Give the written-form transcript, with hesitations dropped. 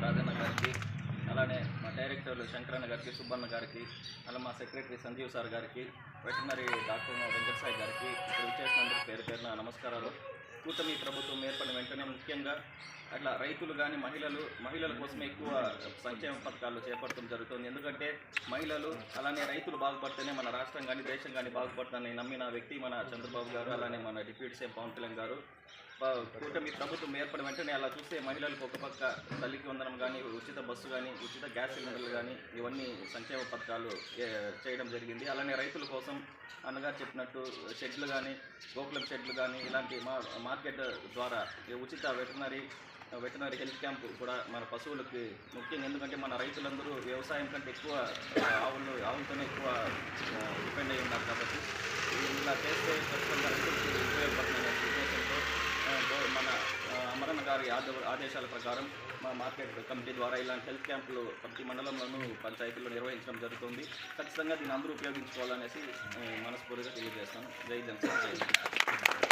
రాజన్న గారికి, అలానే మా డైరెక్టర్లు శంకరన్న గారికి, సుబ్బన్న గారికి, అలా మా సెక్రటరీ సంజీవ్ సార్ గారికి, వెటర్నరీ డాక్టర్ వెంకట సాయి గారికి, ఇక్కడ విచ్చేసినందుకు పేరు పేరున నమస్కారాలు. కూటమి ప్రభుత్వం ఏర్పడిన వెంటనే ముఖ్యంగా అట్లా రైతులు కానీ మహిళల కోసమే ఎక్కువ సంక్షేమ పథకాలు చేపట్టడం జరుగుతుంది. ఎందుకంటే మహిళలు అలానే రైతులు బాగుపడితేనే మన రాష్ట్రం కానీ దేశం కానీ బాగుపడుతుందని నమ్మిన వ్యక్తి మన చంద్రబాబు గారు, అలానే మన డిప్యూటీ సీఎం పవన్ కళ్యాణ్ గారు. కూటమి ప్రభుత్వం ఏర్పడిన వెంటనే అలా చూస్తే మహిళలకు ఒక పక్క తల్లికి వందనం కానీ, ఉచిత బస్సు కానీ, ఉచిత గ్యాస్ సిలిండర్లు కానీ, ఇవన్నీ సంక్షేమ పథకాలు చేయడం జరిగింది. అలానే రైతుల కోసం అన్నగారు చెప్పినట్టు షెడ్లు కానీ, గోకులం షెడ్లు కానీ, ఇలాంటి మార్కెట్ ద్వారా ఉచిత వెటర్నరీ హెల్త్ క్యాంపు కూడా మన పశువులకి ముఖ్యంగా. ఎందుకంటే మన రైతులందరూ వ్యవసాయం కంటే ఎక్కువ ఆవులతోనే ఎక్కువ డిపెండ్ అయి ఉన్నారు. కాబట్టి ఇలా చేస్తే ఖచ్చితంగా రైతులకి ఉపయోగపడుతున్న ఉద్దేశంతో మన అమరన్న గారి ఆదేశాల ప్రకారం మా మార్కెట్ కమిటీ ద్వారా ఇలాంటి హెల్త్ క్యాంపులు ప్రతి మండలంలోనూ పంచాయతీల్లో నిర్వహించడం జరుగుతుంది. ఖచ్చితంగా దీన్ని అందరూ ఉపయోగించుకోవాలనేసి మనస్ఫూర్తిగా తెలియజేస్తాను. జై జనసేన.